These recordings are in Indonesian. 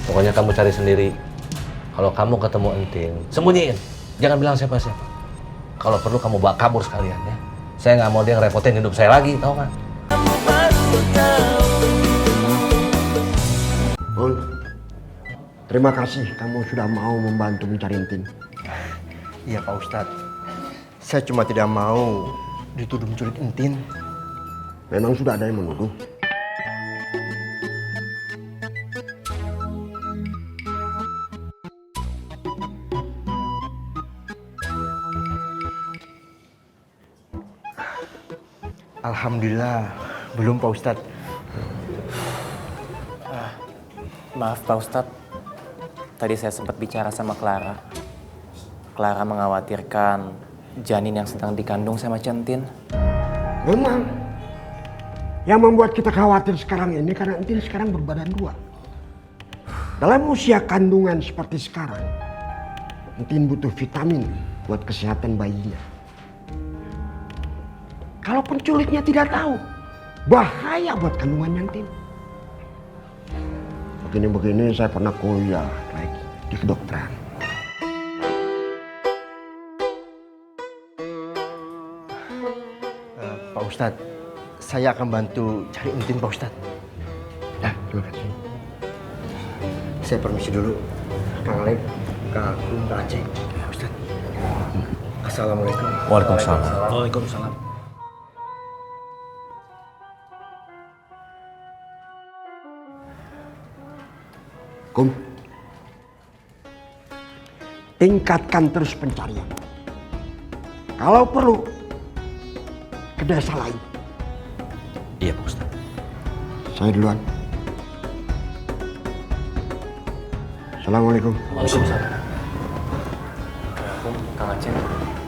Pokoknya kamu cari sendiri. Kalau kamu ketemu Entin, sembunyiin. Jangan bilang siapa-siapa. Kalau perlu kamu bawa kabur sekalian ya. Saya nggak mau dia ngerepotin hidup saya lagi, tau nggak? Ul, terima kasih kamu sudah mau membantu mencari Entin. Iya Pak Ustadz, saya cuma tidak mau dituduh menculik Entin. Memang sudah ada yang menuduh. Alhamdulillah, belum Pak Ustadz. Maaf Pak Ustadz, tadi saya sempat bicara sama Clara. Clara mengkhawatirkan janin yang sedang dikandung sama Centin. Memang. Yang membuat kita khawatir sekarang ini karena Entin sekarang berbadan 2. Dalam usia kandungan seperti sekarang, Entin butuh vitamin buat kesehatan bayinya. Kalau penculiknya tidak tahu, bahaya buat kandungannya Entin. Begini-begini saya pernah kuliah lagi di kedokteran. Pak Ustadz, saya akan bantu cari Entin Pak Ustadz. Ya, terima kasih. Saya permisi dulu, Kang Alek, Kang Agung, Kang Aceh. Pak Ustadz. Assalamualaikum. Waalaikumsalam. Waalaikumsalam. Kum, tingkatkan terus pencarian. Kalau perlu, ke desa lain. Iya, Pak Ustaz. Saya duluan. Assalamualaikum. Waalaikumsalam. Kang Aceh,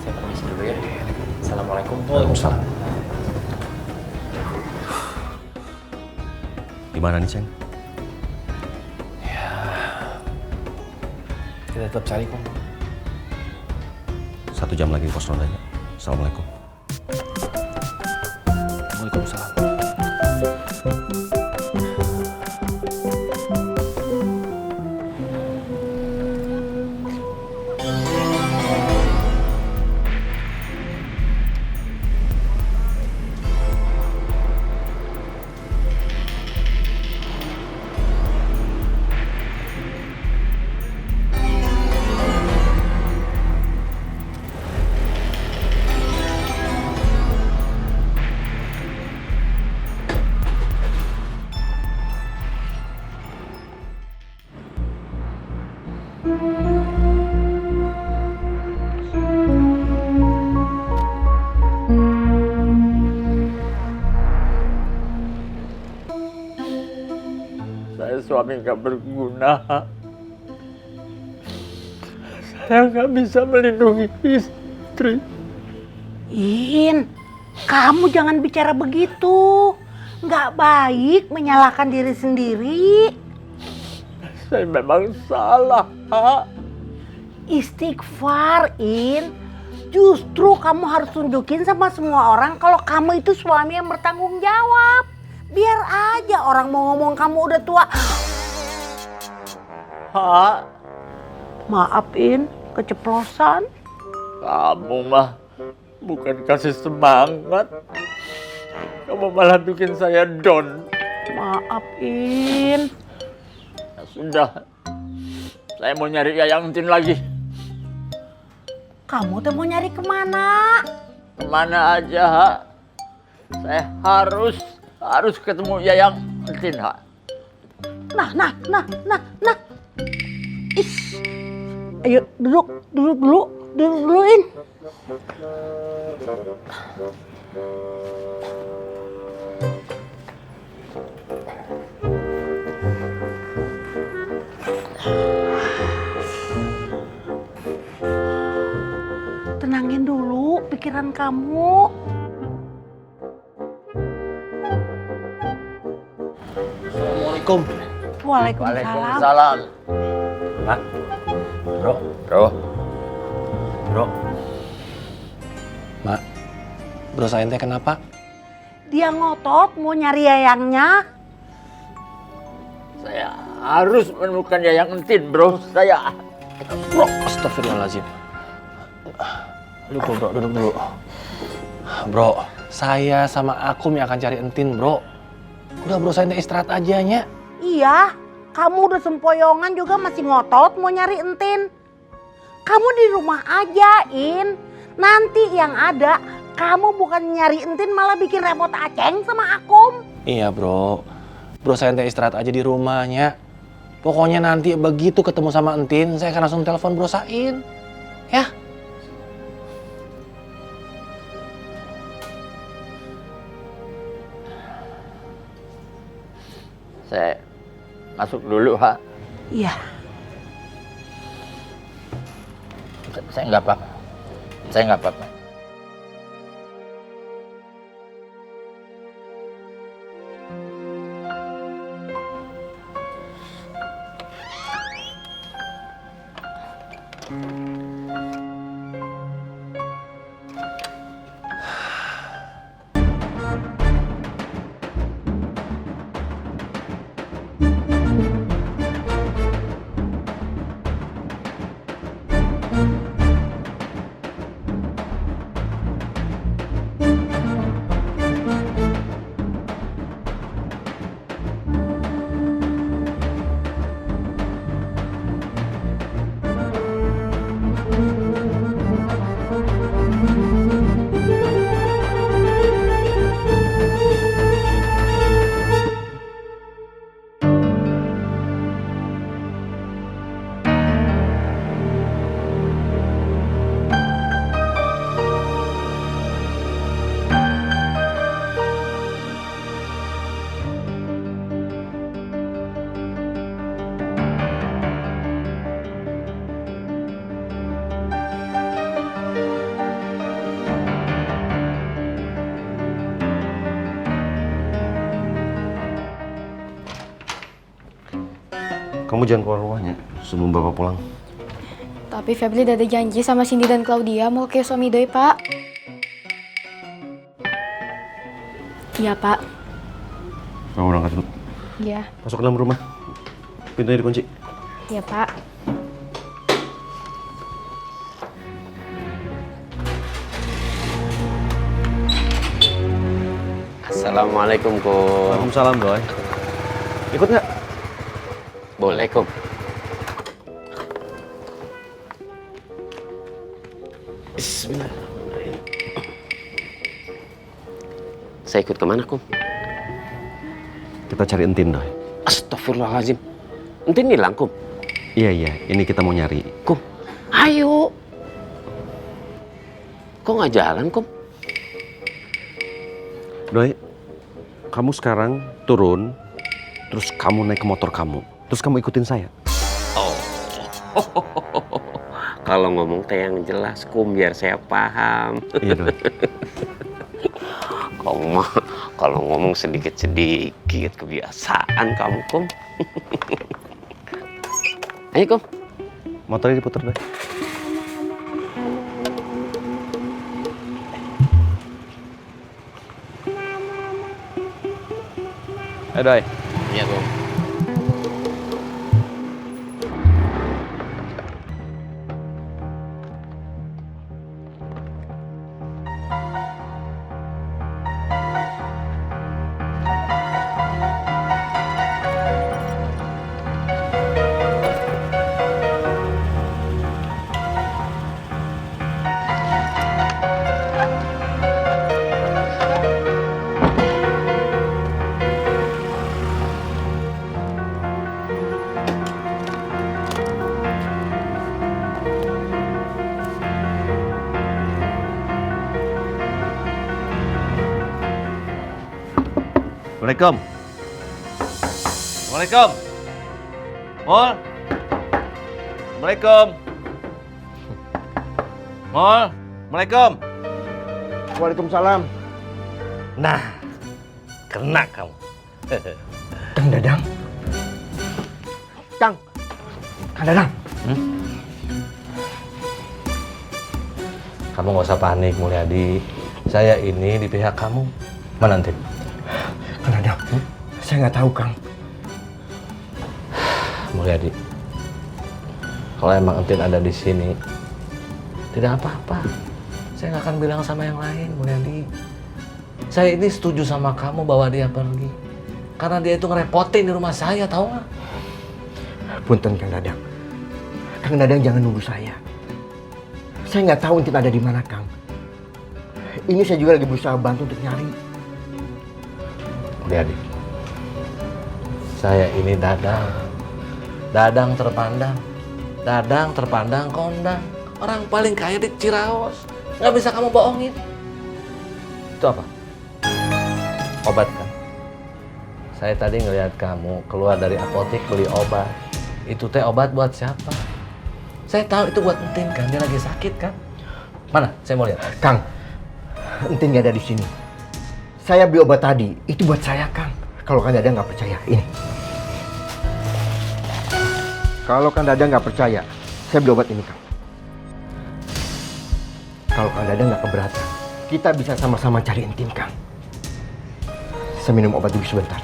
saya permisi dulu ya. Assalamualaikum. Waalaikumsalam. Gimana nih, Ceng? Kita tetap cari kok. 1 jam lagi pos rondanya. Assalamualaikum. Waalaikumsalam. Saya suami nggak berguna. Saya nggak bisa melindungi istri. In, kamu jangan bicara begitu. Nggak baik menyalahkan diri sendiri. Saya memang salah, Ha. Istighfar, In. Justru kamu harus tunjukin sama semua orang kalau kamu itu suami yang bertanggung jawab. Biar aja orang mau ngomong kamu udah tua. Ha, Maaf, In, keceplosan. kamu mah bukan kasih semangat. Kamu malah bikin saya down. Maaf, In. Ya sudah, saya mau nyari Yayang Tin lagi. Kamu tuh mau nyari kemana? Kemana aja, Ha. Saya harus ketemu Yayang Tin, Ha. Nah. Ish. Ayo duduk dulu, In. Tenangin dulu pikiran kamu. Assalamualaikum. Waalaikumsalam. Waalaikumsalam. Pak. Bro. Mak, bro saya teh kenapa? Dia ngotot mau nyari Yayangnya. Saya harus menemukan Yayang Entin, bro. Saya. Bro, astagfirullahaladzim. Duduk bro, duduk dulu. Bro, saya sama Akum yang akan cari Entin, bro. Udah bro, saya istirahat aja nya. Iya, kamu udah sempoyongan juga masih ngotot mau nyari Entin. Kamu di rumah aja, In. Nanti yang ada, kamu bukan nyari Entin malah bikin repot Aceng sama Akum. Iya bro, bro saya istirahat aja di rumahnya. Pokoknya nanti begitu ketemu sama Entin, saya akan langsung telepon bro Sain. Ya. Saya masuk dulu, Ha. Iya. Saya nggak apa-apa. Saya nggak apa-apa. Kamu jangan keluar rumahnya sebelum Bapak pulang. Tapi Febri udah ada janji sama Cindy dan Claudia mau ke suami doi, Pak. Iya, Pak. Kamu berangkat dulu. Iya. Masuk ke dalam rumah. Pintunya dikunci. Iya, Pak. Assalamualaikum, Kum. Waalaikumsalam, Boy. Ikut nggak? Boleh, Kum. Bismillahirrahmanirrahim. Saya ikut kemana, Kum? Kita cari Entin, Doy. Astagfirullahaladzim. Entin hilang, Kum. Iya, ini kita mau nyari. Kum, ayo. Kok nggak jalan, Kum? Doy, kamu sekarang turun, terus kamu naik ke motor kamu. Terus kamu ikutin saya. Oh. Kalau ngomong teh yang jelas, Kum, biar saya paham. Iya, Doy. Kamu mah kalau ngomong sedikit-sedikit kebiasaan kamu, Kum. Ayo, Kum. Motornya diputar, Doy. Ayo Doy. Iya, Kum. Assalamualaikum. Assalamualaikum. Mol. Assalamualaikum. Mol. Assalamualaikum. Waalaikumsalam. Nah, kena kamu. Kang Dadang. Kang Dadang. Kamu nggak usah panik, Mulyadi. Saya ini di pihak kamu. Mana Entin? Kang Dadang, saya nggak tahu, Kang. Mulyadi, kalau emang Entin ada di sini, tidak apa-apa. Saya nggak akan bilang sama yang lain, Mulyadi. Saya ini setuju sama kamu bawa dia pergi. Karena dia itu ngerepotin di rumah saya, tahu nggak? Punten Kang Dadang. Kang Dadang jangan nuduh saya. Saya nggak tahu Entin ada di mana, Kang. Ini saya juga lagi berusaha bantu untuk nyari. Mulyadi, saya ini Dadang. Dadang terpandang. Dadang terpandang kondang. Orang paling kaya di Ciraos. Nggak bisa kamu bohongin. Itu apa? Obat kan? Saya tadi ngelihat kamu keluar dari apotek beli obat. Itu teh obat buat siapa? Saya tahu itu buat Entin kan, dia lagi sakit kan? Mana? Saya mau lihat. Kang, Entin nggak ada di sini. Saya beli obat tadi, itu buat saya, Kang. Kalau Kang Dadang nggak percaya, ini. Kalau Kang Dadang nggak percaya, saya beli obat ini, Kang. Kalau Kang Dadang nggak keberatan, kita bisa sama-sama cari Entin, Kang. Saya minum obat dulu sebentar.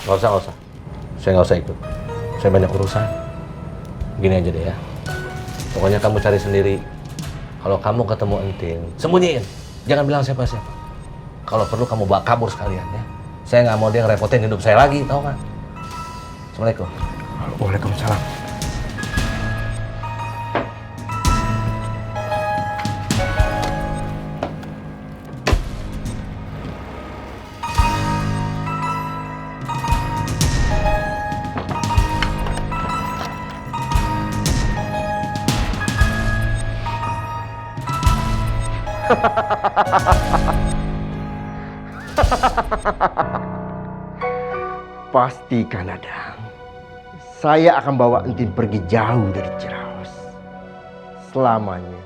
Nggak usah. Saya nggak usah ikut. Saya banyak urusan. Gini aja deh ya. Pokoknya kamu cari sendiri. Kalau kamu ketemu Entin, sembunyiin. Jangan bilang siapa-siapa. Kalau perlu kamu bawa kabur sekalian ya. Saya nggak mau dia ngerepotin hidup saya lagi, tahu nggak? Assalamualaikum. Waalaikumsalam. Pasti Kang Dadang. Saya akan bawa Entin pergi jauh dari Ciraos. Selamanya.